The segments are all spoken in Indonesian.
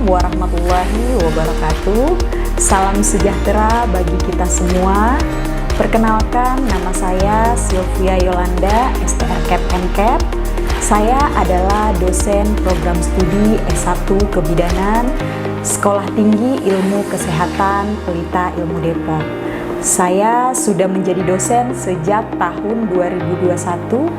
warahmatullahi wabarakatuh. Salam sejahtera bagi kita semua. Perkenalkan, nama saya Sylvia Yolanda, STR MCAP. Saya adalah dosen program studi S1 Kebidanan Sekolah Tinggi Ilmu Kesehatan Pelita Ilmu Depok. Saya sudah menjadi dosen sejak tahun 2021.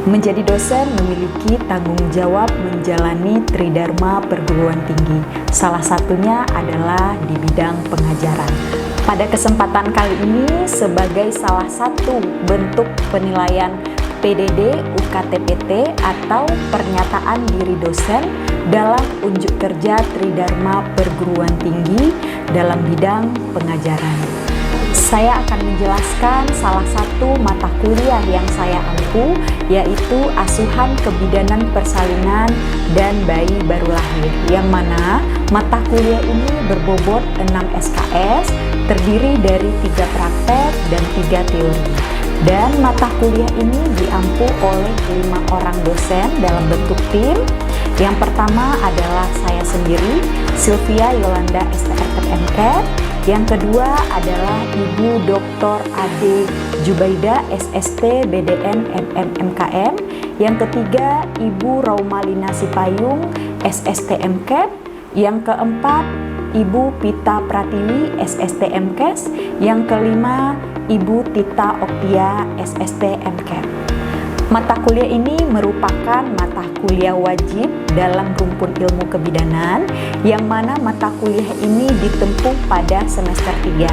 Menjadi dosen memiliki tanggung jawab menjalani tridharma perguruan tinggi. Salah satunya adalah di bidang pengajaran. Pada kesempatan kali ini, sebagai salah satu bentuk penilaian PDD UKT-PT atau pernyataan diri dosen dalam unjuk kerja tridharma perguruan tinggi dalam bidang pengajaran. Saya akan menjelaskan salah satu mata kuliah yang saya ampu, yaitu Asuhan Kebidanan Persalinan dan Bayi Baru Lahir, yang mana mata kuliah ini berbobot 6 SKS, terdiri dari 3 praktek dan 3 teori. Dan mata kuliah ini diampu oleh 5 orang dosen dalam bentuk tim. Yang pertama adalah saya sendiri, Sylvia Yolanda, STR MCAP. Yang kedua adalah Ibu Dr. Ade Jubaida, SST BDN MKM. Yang ketiga, Ibu Raumalina Sipayung, SST MCAP. Yang keempat, Ibu Pita Pratiwi, SST MKes. Yang kelima, Ibu Tita Oktia, SST MCAP. Mata kuliah ini merupakan mata kuliah wajib dalam rumpun ilmu kebidanan, yang mana mata kuliah ini ditempuh pada semester 3.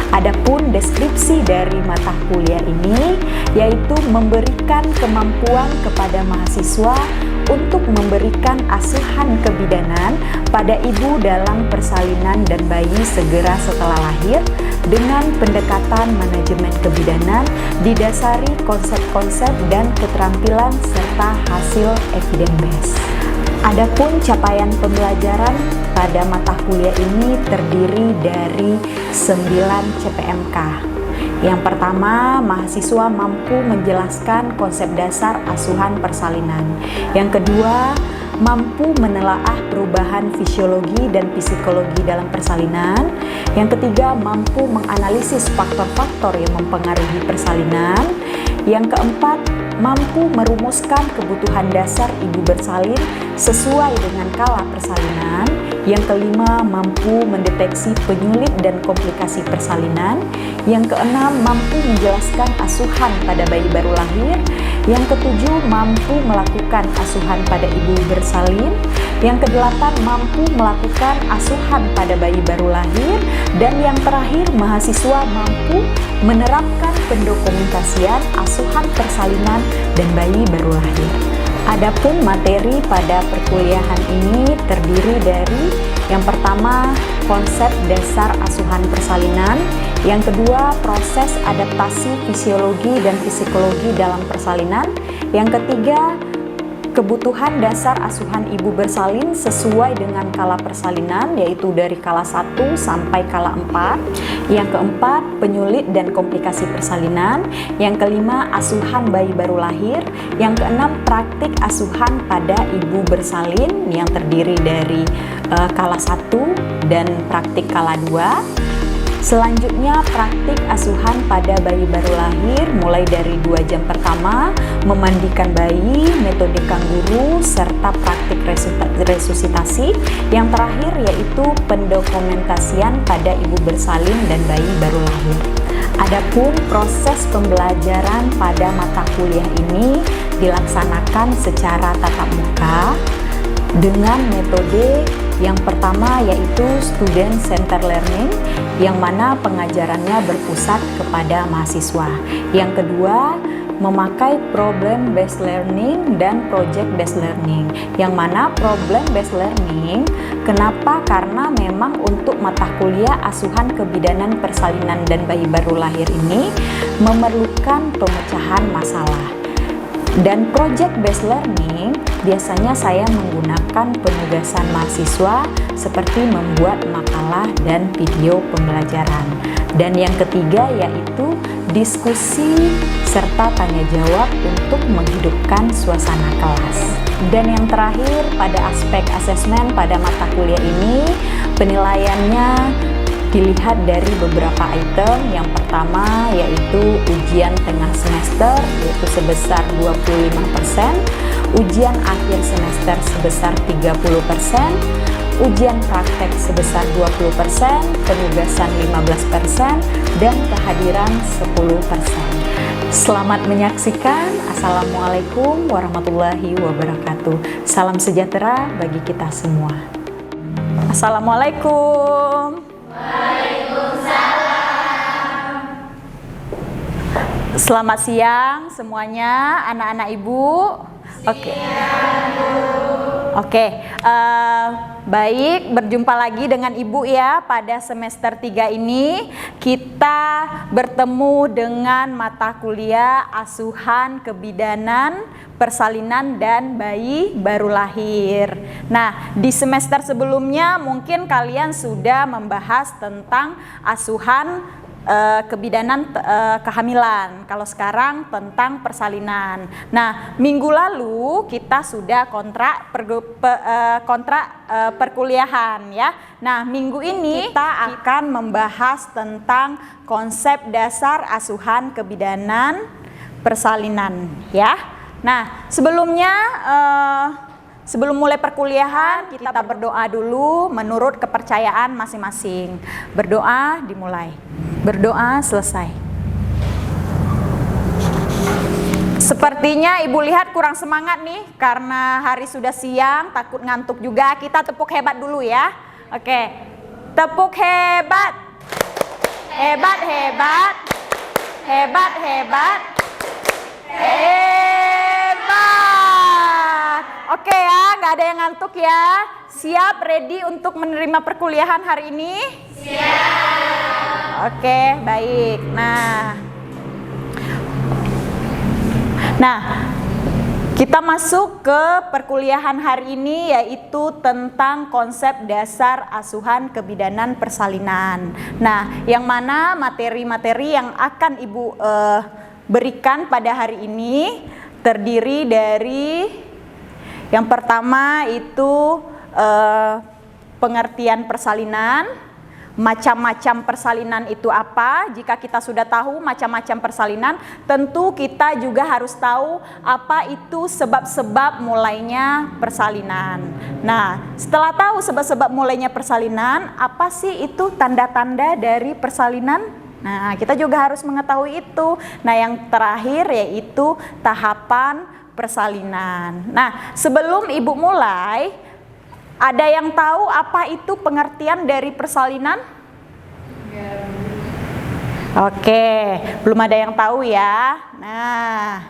Adapun deskripsi dari mata kuliah ini yaitu memberikan kemampuan kepada mahasiswa untuk memberikan asuhan kebidanan pada ibu dalam persalinan dan bayi segera setelah lahir dengan pendekatan manajemen kebidanan didasari konsep-konsep dan keterampilan serta hasil evidence based. Adapun capaian pembelajaran pada mata kuliah ini terdiri dari 9 CPMK. Yang pertama, mahasiswa mampu menjelaskan konsep dasar asuhan persalinan. Yang kedua, mampu menelaah perubahan fisiologi dan psikologi dalam persalinan. Yang ketiga, mampu menganalisis faktor-faktor yang mempengaruhi persalinan. Yang keempat, mampu merumuskan kebutuhan dasar ibu bersalin sesuai dengan kala persalinan. Yang kelima, mampu mendeteksi penyulit dan komplikasi persalinan. Yang keenam, mampu menjelaskan asuhan pada bayi baru lahir. Yang ketujuh, mampu melakukan asuhan pada ibu bersalin. Yang kedelapan, mampu melakukan asuhan pada bayi baru lahir. Dan yang terakhir, mahasiswa mampu menerapkan pendokumentasian asuhan persalinan dan bayi baru lahir. Adapun materi pada perkuliahan ini terdiri dari yang pertama, konsep dasar asuhan persalinan. Yang kedua, proses adaptasi fisiologi dan psikologi dalam persalinan. Yang ketiga, kebutuhan dasar asuhan ibu bersalin sesuai dengan kala persalinan, yaitu dari kala 1 sampai kala 4. Yang keempat, penyulit dan komplikasi persalinan. Yang kelima, asuhan bayi baru lahir. Yang keenam, praktik asuhan pada ibu bersalin yang terdiri dari kala 1 dan praktik kala 2. Selanjutnya, praktik asuhan pada bayi baru lahir mulai dari 2 jam pertama, memandikan bayi, metode kanguru, serta praktik resusitasi. Yang terakhir yaitu pendokumentasian pada ibu bersalin dan bayi baru lahir. Adapun proses pembelajaran pada mata kuliah ini dilaksanakan secara tatap muka dengan metode yang pertama yaitu student center learning, yang mana pengajarannya berpusat kepada mahasiswa. Yang kedua, memakai problem based learning dan project based learning, yang mana problem based learning kenapa? Karena memang untuk mata kuliah asuhan kebidanan persalinan dan bayi baru lahir ini memerlukan pemecahan masalah. Dan project based learning biasanya saya menggunakan penugasan mahasiswa seperti membuat makalah dan video pembelajaran. Dan yang ketiga yaitu diskusi, serta tanya jawab untuk menghidupkan suasana kelas. Dan yang terakhir, pada aspek asesmen pada mata kuliah ini, penilaiannya dilihat dari beberapa item. Yang pertama yaitu ujian tengah semester, yaitu sebesar 25%, ujian akhir semester sebesar 30%, ujian praktek sebesar 20%, penugasan 15%, dan kehadiran 10%. Selamat menyaksikan. Assalamualaikum warahmatullahi wabarakatuh. Salam sejahtera bagi kita semua. Assalamualaikum. Waalaikumsalam. Selamat siang semuanya, anak-anak ibu. Oke. Baik, berjumpa lagi dengan Ibu ya. Pada semester 3 ini kita bertemu dengan mata kuliah asuhan kebidanan, persalinan, dan bayi baru lahir. Nah, di semester sebelumnya mungkin kalian sudah membahas tentang asuhan kebidanan kehamilan. Kalau sekarang tentang persalinan. Nah, minggu lalu kita sudah kontrak perkuliahan ya. Nah, minggu ini kita akan membahas tentang konsep dasar asuhan kebidanan persalinan ya. Nah, sebelum mulai perkuliahan, kita berdoa dulu menurut kepercayaan masing-masing. Berdoa dimulai. Berdoa selesai. Sepertinya ibu lihat kurang semangat nih, karena hari sudah siang, takut ngantuk juga. Kita tepuk hebat dulu ya. Oke, tepuk hebat. Hebat, hebat. Hebat, hebat. Hebat. Oke ya, nggak ada yang ngantuk ya. Siap, ready untuk menerima perkuliahan hari ini? Siap. Oke, baik. Nah, kita masuk ke perkuliahan hari ini, yaitu tentang konsep dasar asuhan kebidanan persalinan. Nah, yang mana materi-materi yang akan Ibu berikan pada hari ini terdiri dari yang pertama itu pengertian persalinan. Macam-macam persalinan itu apa? Jika kita sudah tahu macam-macam persalinan, tentu kita juga harus tahu apa itu sebab-sebab mulainya persalinan. Nah, setelah tahu sebab-sebab mulainya persalinan, apa sih itu tanda-tanda dari persalinan? Nah, kita juga harus mengetahui itu. Nah, yang terakhir yaitu tahapan persalinan. Nah, sebelum Ibu mulai, ada yang tahu apa itu pengertian dari persalinan? Oke, belum ada yang tahu ya. Nah,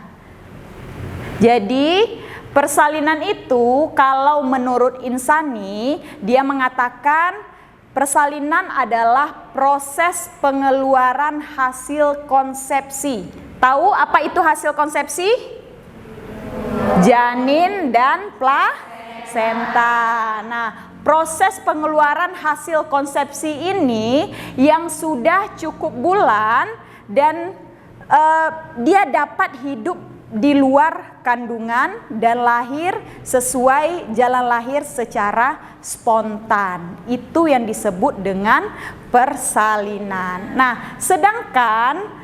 jadi persalinan itu kalau menurut Insani, dia mengatakan persalinan adalah proses pengeluaran hasil konsepsi. Tahu apa itu hasil konsepsi? Janin dan plasenta. Nah, proses pengeluaran hasil konsepsi ini yang sudah cukup bulan dan dia dapat hidup di luar kandungan dan lahir sesuai jalan lahir secara spontan. Itu yang disebut dengan persalinan. Nah, sedangkan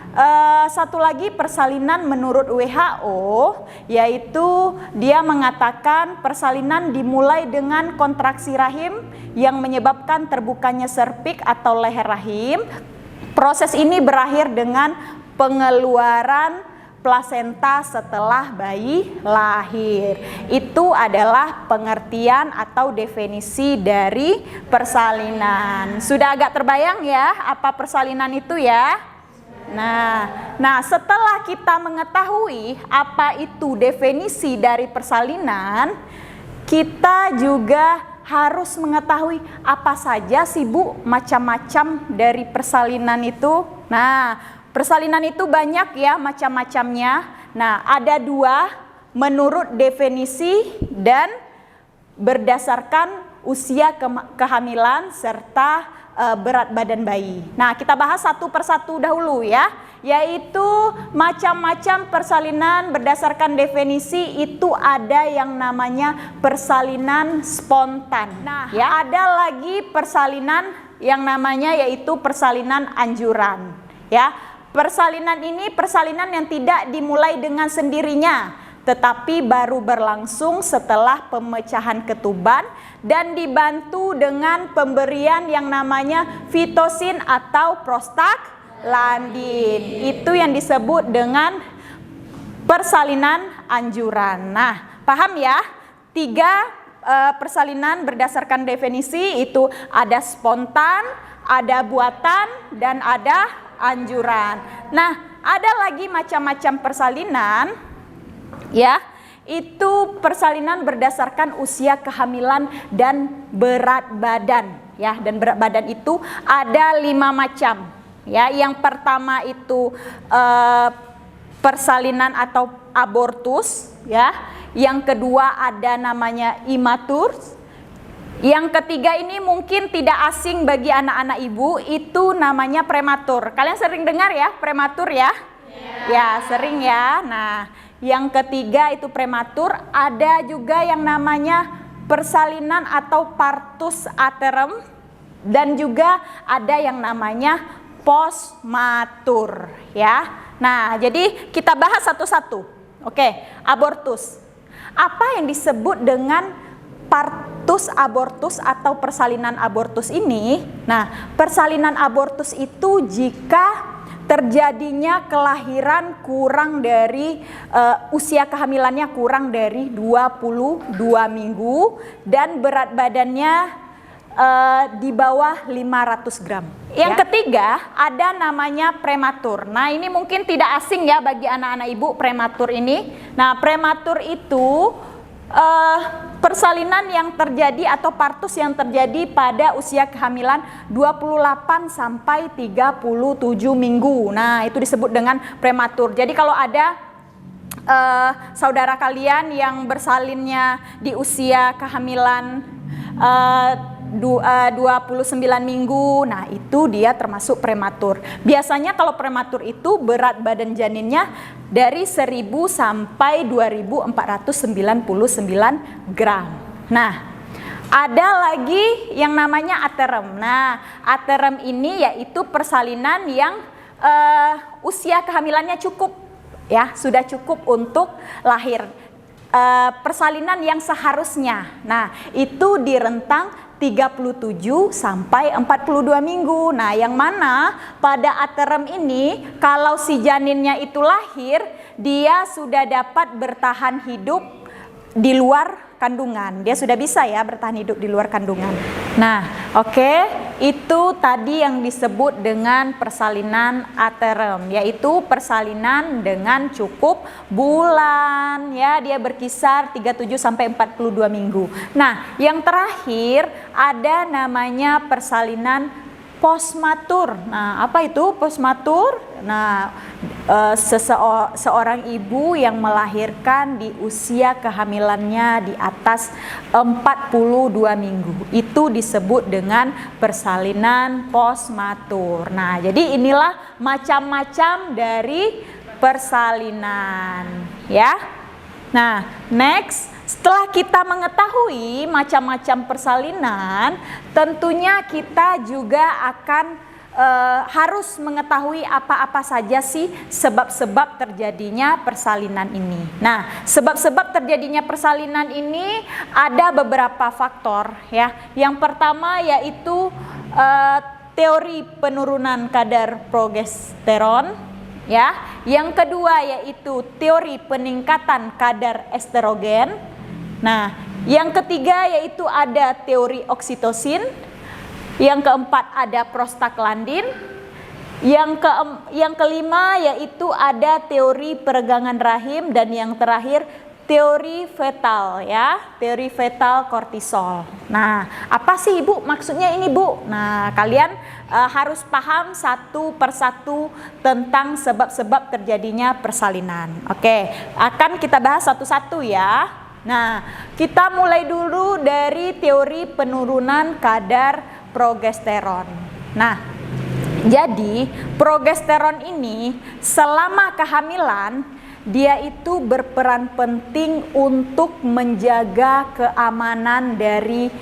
satu lagi persalinan menurut WHO, yaitu dia mengatakan persalinan dimulai dengan kontraksi rahim yang menyebabkan terbukanya serviks atau leher rahim. Proses ini berakhir dengan pengeluaran plasenta setelah bayi lahir. Itu adalah pengertian atau definisi dari persalinan. Sudah agak terbayang ya apa persalinan itu ya? Nah, setelah kita mengetahui apa itu definisi dari persalinan, kita juga harus mengetahui apa saja sih Bu macam-macam dari persalinan itu. Nah, persalinan itu banyak ya macam-macamnya. Nah, ada 2 menurut definisi dan berdasarkan usia kehamilan serta berat badan bayi. Nah, kita bahas satu persatu dahulu ya, yaitu macam-macam persalinan berdasarkan definisi itu ada yang namanya persalinan spontan. Nah, ya, ada lagi persalinan yang namanya yaitu persalinan anjuran. Ya, persalinan ini persalinan yang tidak dimulai dengan sendirinya, tetapi baru berlangsung setelah pemecahan ketuban dan dibantu dengan pemberian yang namanya fitosin atau prostaglandin. Itu yang disebut dengan persalinan anjuran. Nah, paham ya? 3 persalinan berdasarkan definisi itu ada spontan, ada buatan, dan ada anjuran. Nah, ada lagi macam-macam persalinan. Ya, itu persalinan berdasarkan usia kehamilan dan berat badan. Ya, dan berat badan itu ada 5 macam. Ya, yang pertama itu persalinan atau abortus. Ya, yang kedua ada namanya imatur. Yang ketiga ini mungkin tidak asing bagi anak-anak ibu, itu namanya prematur. Kalian sering dengar ya prematur ya? Ya, sering ya. Nah, yang ketiga itu prematur. Ada juga yang namanya persalinan atau partus aterem, dan juga ada yang namanya postmatur ya. Nah, jadi kita bahas satu-satu. Oke, abortus. Apa yang disebut dengan partus abortus atau persalinan abortus ini? Nah, persalinan abortus itu jika terjadinya kelahiran kurang dari usia kehamilannya kurang dari 22 minggu dan berat badannya di bawah 500 gram. Yang ketiga ada namanya prematur. Nah, ini mungkin tidak asing ya bagi anak-anak ibu prematur ini. Nah, prematur itu persalinan yang terjadi atau partus yang terjadi pada usia kehamilan 28 sampai 37 minggu. Nah, itu disebut dengan prematur. Jadi kalau ada saudara kalian yang bersalinnya di usia kehamilan 29 minggu, nah itu dia termasuk prematur. Biasanya kalau prematur itu berat badan janinnya dari 1000 sampai 2499 gram. Nah, ada lagi yang namanya aterem. Nah, aterem ini yaitu persalinan yang usia kehamilannya cukup ya, sudah cukup untuk lahir. Persalinan yang seharusnya. Nah, itu di rentang 37 sampai 42 minggu. Nah, yang mana pada aterem ini kalau si janinnya itu lahir, dia sudah dapat bertahan hidup di luar kandungan. Dia sudah bisa ya bertahan hidup di luar kandungan. Nah, oke, itu tadi yang disebut dengan persalinan aterem, yaitu persalinan dengan cukup bulan ya, dia berkisar 37 sampai 42 minggu. Nah, yang terakhir ada namanya persalinan postmatur. Nah, apa itu postmatur? Nah, seorang ibu yang melahirkan di usia kehamilannya di atas 42 minggu. Itu disebut dengan persalinan postmatur. Nah, jadi inilah macam-macam dari persalinan ya. Nah, next, setelah kita mengetahui macam-macam persalinan, tentunya kita juga akan harus mengetahui apa-apa saja sih sebab-sebab terjadinya persalinan ini. Nah, sebab-sebab terjadinya persalinan ini ada beberapa faktor ya. Yang pertama yaitu teori penurunan kadar progesteron ya. Yang kedua yaitu teori peningkatan kadar estrogen. Nah, yang ketiga yaitu ada teori oksitosin. Yang keempat ada prostaglandin. Yang kelima yaitu ada teori peregangan rahim, dan yang terakhir teori fetal ya, teori fetal kortisol. Nah, apa sih Ibu maksudnya ini Bu? Nah, kalian harus paham satu persatu tentang sebab-sebab terjadinya persalinan. Oke, akan kita bahas satu-satu ya. Nah, kita mulai dulu dari teori penurunan kadar progesteron. Nah, jadi progesteron ini selama kehamilan dia itu berperan penting untuk menjaga keamanan dari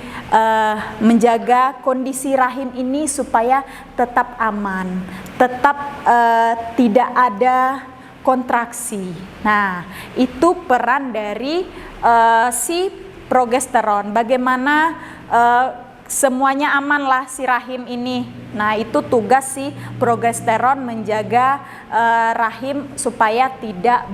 menjaga kondisi rahim ini supaya tetap aman, tetap tidak ada kontraksi. Nah, itu peran dari si progesteron. Bagaimana semuanya aman lah si rahim ini. Nah, itu tugas si progesteron menjaga rahim supaya tidak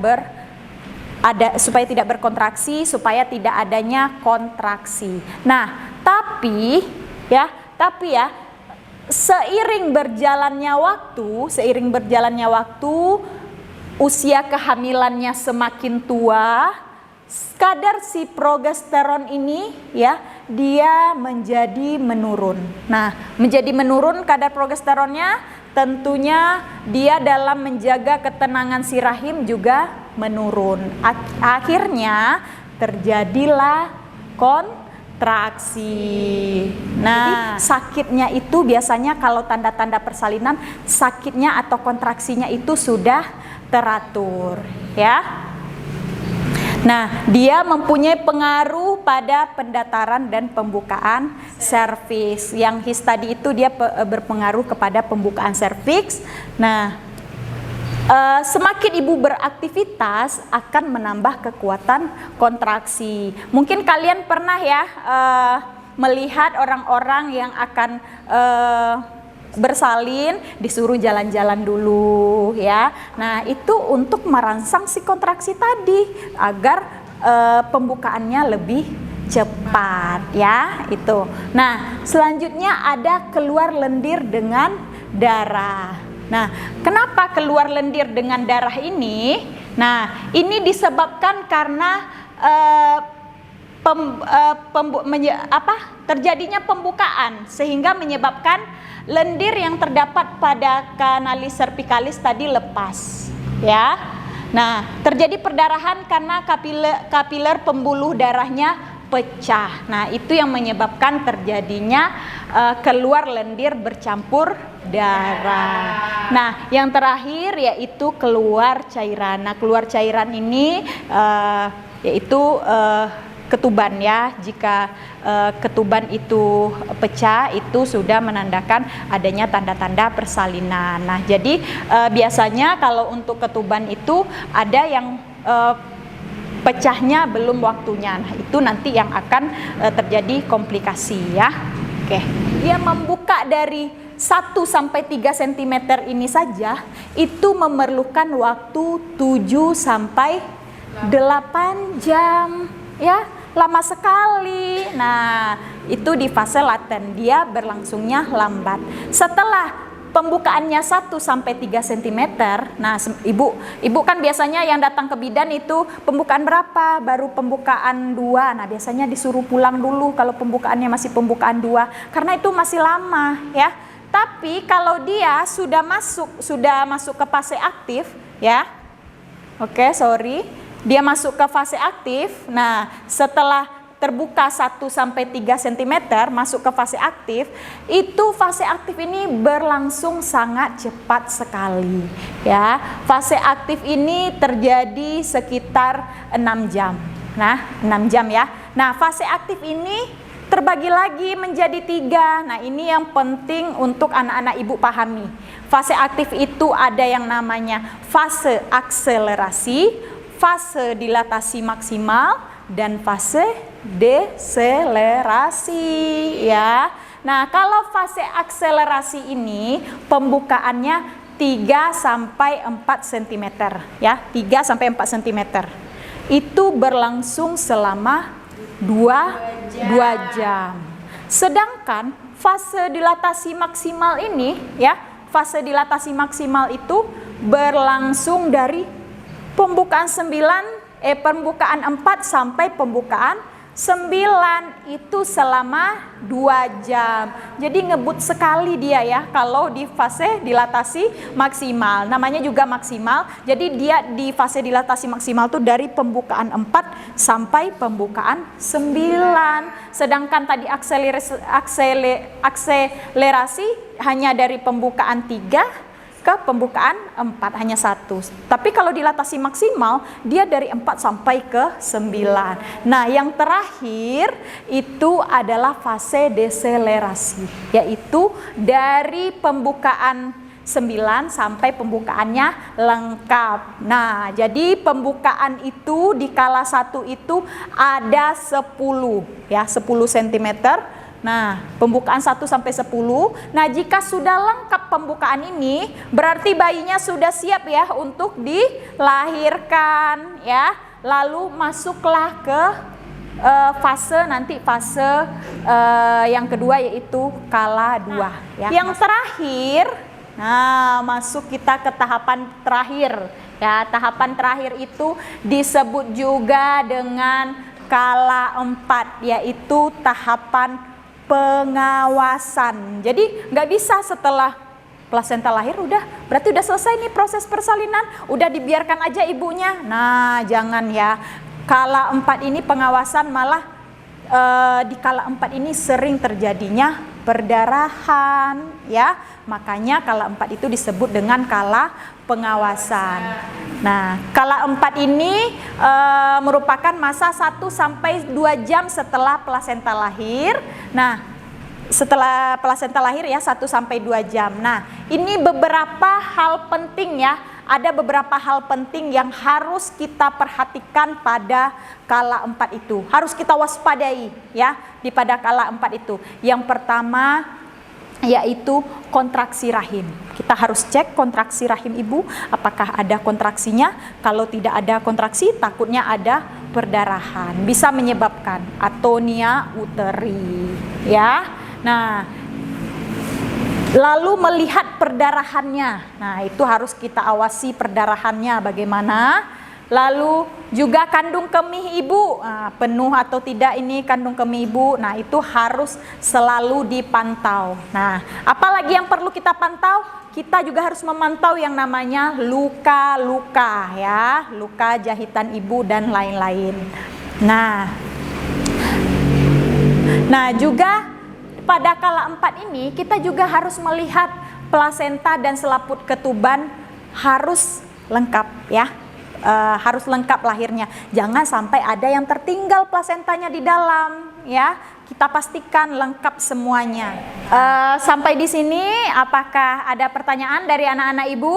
berkontraksi, supaya tidak adanya kontraksi. Nah, tapi ya seiring berjalannya waktu, usia kehamilannya semakin tua, kadar si progesteron ini ya dia menjadi menurun. Nah, menjadi menurun kadar progesteronnya, tentunya dia dalam menjaga ketenangan si rahim juga menurun. Akhirnya terjadilah kontraksi. Nah, jadi, sakitnya itu biasanya kalau tanda-tanda persalinan, sakitnya atau kontraksinya itu sudah teratur, ya. Nah, dia mempunyai pengaruh pada pendataran dan pembukaan serviks. Yang HIS tadi itu dia berpengaruh kepada pembukaan serviks. Nah, semakin ibu beraktivitas akan menambah kekuatan kontraksi. Mungkin kalian pernah ya melihat orang-orang yang akan bersalin disuruh jalan-jalan dulu ya. Nah, itu untuk merangsang si kontraksi tadi agar pembukaannya lebih cepat ya, itu. Nah, selanjutnya ada keluar lendir dengan darah. Nah, kenapa keluar lendir dengan darah ini? Nah, ini disebabkan karena terjadinya pembukaan sehingga menyebabkan lendir yang terdapat pada kanalis cervicalis tadi lepas, ya. Nah, terjadi perdarahan karena kapiler pembuluh darahnya pecah. Nah, itu yang menyebabkan terjadinya keluar lendir bercampur darah. Nah, yang terakhir yaitu keluar cairan. Nah, keluar cairan ini yaitu ketuban ya. Jika ketuban itu pecah, itu sudah menandakan adanya tanda-tanda persalinan. Nah, jadi biasanya kalau untuk ketuban itu ada yang pecahnya belum waktunya. Nah, itu nanti yang akan terjadi komplikasi ya. Oke. Dia membuka dari 1 sampai 3 cm ini saja itu memerlukan waktu 7 sampai 8 jam ya. Lama sekali. Nah, itu di fase laten, dia berlangsungnya lambat. Setelah pembukaannya 1 sampai 3 cm, nah ibu kan biasanya yang datang ke bidan itu pembukaan berapa? Baru pembukaan 2. Nah, biasanya disuruh pulang dulu kalau pembukaannya masih pembukaan 2 karena itu masih lama ya. Tapi kalau dia sudah masuk ke fase aktif ya. Oke, sorry. Dia masuk ke fase aktif. Nah, setelah terbuka 1 sampai 3 cm masuk ke fase aktif, itu fase aktif ini berlangsung sangat cepat sekali ya. Fase aktif ini terjadi sekitar 6 jam. Nah, 6 jam ya. Nah, fase aktif ini terbagi lagi menjadi 3. Nah, ini yang penting untuk anak-anak ibu pahami. Fase aktif itu ada yang namanya fase akselerasi, fase dilatasi maksimal, dan fase deselerasi ya. Nah, kalau fase akselerasi ini pembukaannya 3 sampai 4 cm ya, 3 sampai 4 cm. Itu berlangsung selama 2 jam. Sedangkan fase dilatasi maksimal ini ya, fase dilatasi maksimal itu berlangsung dari pembukaan 4 sampai pembukaan 9 itu selama 2 jam. Jadi ngebut sekali dia ya kalau di fase dilatasi maksimal. Namanya juga maksimal. Jadi dia di fase dilatasi maksimal tuh dari pembukaan 4 sampai pembukaan 9. Sedangkan tadi akselerasi hanya dari pembukaan 3 ke pembukaan 4, hanya 1. Tapi kalau dilatasi maksimal dia dari 4 sampai ke 9. Nah, yang terakhir itu adalah fase deselerasi, yaitu dari pembukaan 9 sampai pembukaannya lengkap. Nah, jadi pembukaan itu di kala 1 itu ada 10 ya, 10 cm. Nah, pembukaan 1 sampai 10. Nah, jika sudah lengkap pembukaan ini, berarti bayinya sudah siap ya untuk dilahirkan ya. Lalu masuklah ke fase yang kedua, yaitu kala 2 ya. Yang terakhir, nah masuk kita ke tahapan terakhir ya. Tahapan terakhir itu disebut juga dengan kala 4, yaitu tahapan pengawasan. Jadi nggak bisa setelah plasenta lahir udah berarti udah selesai nih proses persalinan, udah dibiarkan aja ibunya. Nah, jangan ya. Kala 4 ini pengawasan, malah di kala 4 ini sering terjadinya perdarahan ya. Makanya kala 4 itu disebut dengan kala pengawasan. Nah, kala 4 ini merupakan masa 1 sampai 2 jam setelah plasenta lahir. Nah, setelah plasenta lahir ya 1 sampai 2 jam. Nah, ini beberapa hal penting ya. Ada beberapa hal penting yang harus kita perhatikan pada kala 4 itu. Harus kita waspadai ya di pada kala 4 itu. Yang pertama yaitu kontraksi rahim. Kita harus cek kontraksi rahim ibu, apakah ada kontraksinya. Kalau tidak ada kontraksi, takutnya ada perdarahan, bisa menyebabkan atonia uteri ya. Nah, lalu melihat perdarahannya. Nah, itu harus kita awasi perdarahannya bagaimana. Lalu juga kandung kemih ibu, penuh atau tidak ini kandung kemih ibu. Nah, itu harus selalu dipantau. Nah, apalagi yang perlu kita pantau? Kita juga harus memantau yang namanya luka-luka ya, luka jahitan ibu dan lain-lain. Nah, juga pada kala 4 ini kita juga harus melihat plasenta dan selaput ketuban harus lengkap ya. Harus lengkap lahirnya. Jangan sampai ada yang tertinggal plasentanya di dalam ya. Kita pastikan lengkap semuanya. Sampai di sini apakah ada pertanyaan dari anak-anak ibu?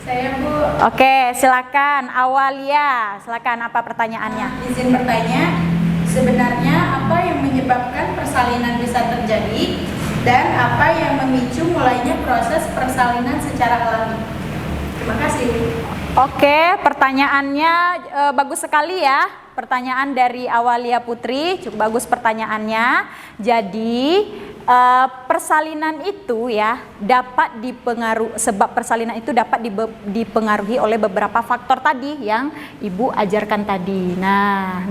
Saya Bu. Oke, silakan Awalia. Silakan, apa pertanyaannya? Izin bertanya, sebenarnya apa yang menyebabkan persalinan bisa terjadi dan apa yang memicu mulainya proses persalinan secara alami? Terima kasih. Oke, pertanyaannya bagus sekali ya. Pertanyaan dari Awalia Putri, cukup bagus pertanyaannya. Jadi persalinan itu ya dapat dipengaruhi, sebab persalinan itu dapat dipengaruhi oleh beberapa faktor tadi yang Ibu ajarkan tadi. Nah,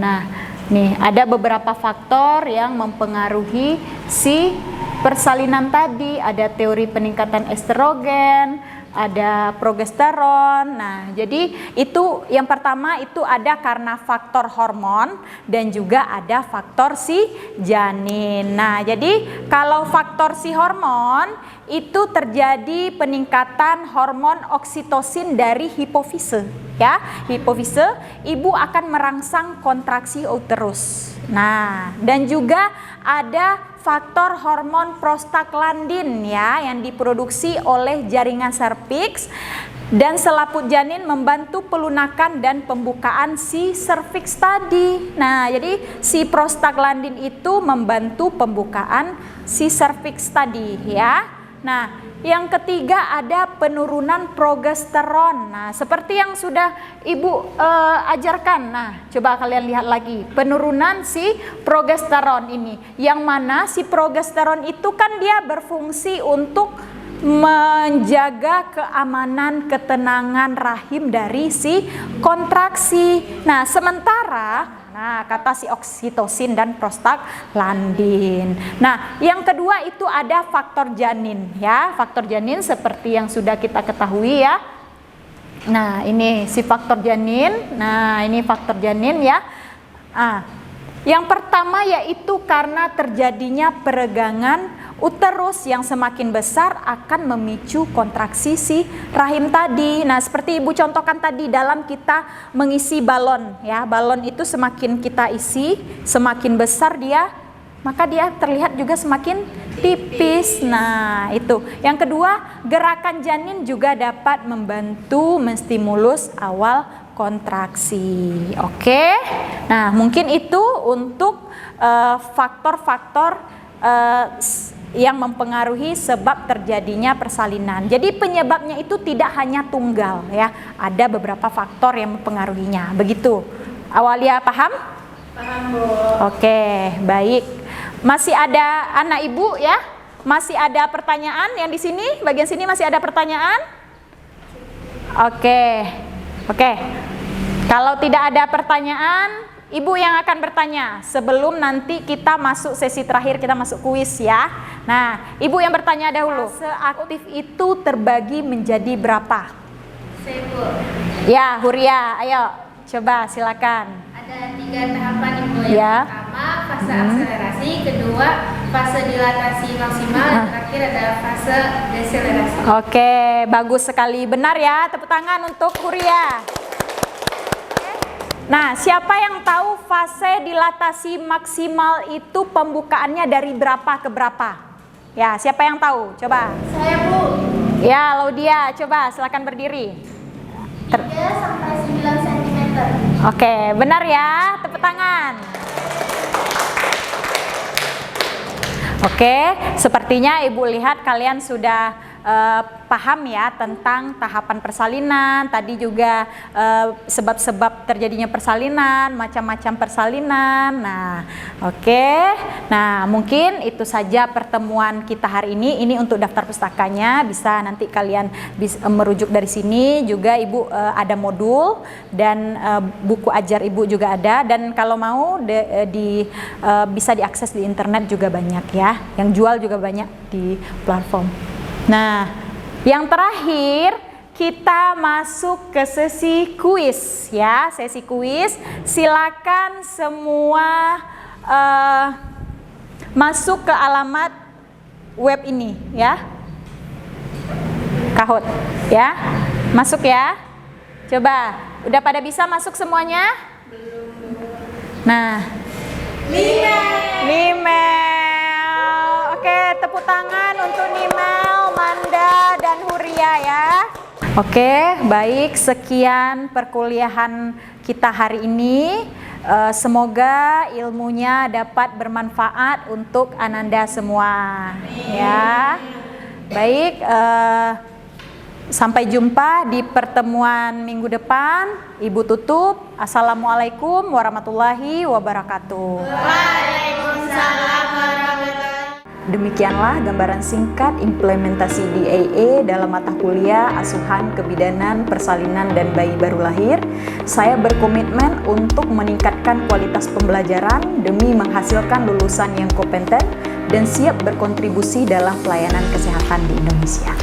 nih ada beberapa faktor yang mempengaruhi si persalinan tadi. Ada teori peningkatan estrogen, ada progesteron. Nah, jadi itu yang pertama itu ada karena faktor hormon dan juga ada faktor si janin. Nah, jadi kalau faktor si hormon itu terjadi peningkatan hormon oksitosin dari hipofise ya. Hipofise, ibu akan merangsang kontraksi uterus. Nah, dan juga ada faktor hormon prostaglandin ya yang diproduksi oleh jaringan serviks dan selaput janin membantu pelunakan dan pembukaan si serviks tadi. Nah, jadi si prostaglandin itu membantu pembukaan si serviks tadi ya. Nah, yang ketiga ada penurunan progesteron. Nah, seperti yang sudah Ibu ajarkan. Nah, coba kalian lihat lagi penurunan si progesteron ini. Yang mana si progesteron itu kan dia berfungsi untuk menjaga keamanan, ketenangan rahim dari si kontraksi. Nah, sementara Nah, kata si oksitosin dan prostaglandin. Nah, yang kedua itu ada faktor janin ya. Faktor janin seperti yang sudah kita ketahui ya. Nah, ini si faktor janin. Nah, ini faktor janin ya. Yang pertama yaitu karena terjadinya peregangan uterus yang semakin besar akan memicu kontraksi si rahim tadi. Nah, seperti Ibu contohkan tadi dalam kita mengisi balon ya. Balon itu semakin kita isi, semakin besar dia, maka dia terlihat juga semakin tipis. Nah, itu. Yang kedua, gerakan janin juga dapat membantu menstimulus awal kontraksi. Oke. Nah, mungkin itu untuk faktor-faktor yang mempengaruhi sebab terjadinya persalinan. Jadi penyebabnya itu tidak hanya tunggal ya, ada beberapa faktor yang mempengaruhinya. Begitu. Awalia paham? Paham, Bu. Oke, baik. Masih ada anak ibu ya? Masih ada pertanyaan yang di sini? Bagian sini masih ada pertanyaan? Oke. Kalau tidak ada pertanyaan, Ibu yang akan bertanya sebelum nanti kita masuk sesi terakhir, kita masuk kuis ya. Nah, Ibu yang bertanya dahulu. Fase aktif itu terbagi menjadi berapa? Bu. Ya, Huria, ayo coba silakan. Ada 3 tahapan Ibu. Yang Ya. pertama fase akselerasi, kedua fase dilatasi maksimal, dan terakhir ada fase deselerasi. Oke, bagus sekali. Benar ya, tepuk tangan untuk Huria. Nah, siapa yang tahu fase dilatasi maksimal itu pembukaannya dari berapa ke berapa? Ya, siapa yang tahu? Coba. Saya, Bu. Ya, Laudia, coba silakan berdiri. 3 sampai 9 cm. Oke, benar ya, tepuk tangan. Oke, sepertinya Ibu lihat kalian sudah paham ya tentang tahapan persalinan, tadi juga sebab-sebab terjadinya persalinan, macam-macam persalinan. Nah, oke. Nah, mungkin itu saja pertemuan kita hari ini. Ini untuk daftar pustakanya, bisa nanti kalian bisa merujuk dari sini. Juga Ibu ada modul dan buku ajar Ibu juga ada, dan kalau mau bisa diakses di internet juga banyak ya. Yang jual juga banyak di platform. Nah, yang terakhir kita masuk ke sesi kuis ya, sesi kuis. Silakan semua masuk ke alamat web ini ya, Kahoot ya, masuk ya. Coba, udah pada bisa masuk semuanya? Nah, Nimel. Oke, tepuk tangan untuk Nimel, Manda, dan Huria ya. Oke, baik, sekian perkuliahan kita hari ini. Semoga ilmunya dapat bermanfaat untuk Ananda semua. Ya, baik. Sampai jumpa di pertemuan minggu depan. Ibu tutup. Assalamualaikum warahmatullahi wabarakatuh. Waalaikumsalam warahmatullahi. Demikianlah gambaran singkat implementasi DAA dalam mata kuliah Asuhan Kebidanan Persalinan dan Bayi Baru Lahir. Saya berkomitmen untuk meningkatkan kualitas pembelajaran demi menghasilkan lulusan yang kompeten dan siap berkontribusi dalam pelayanan kesehatan di Indonesia.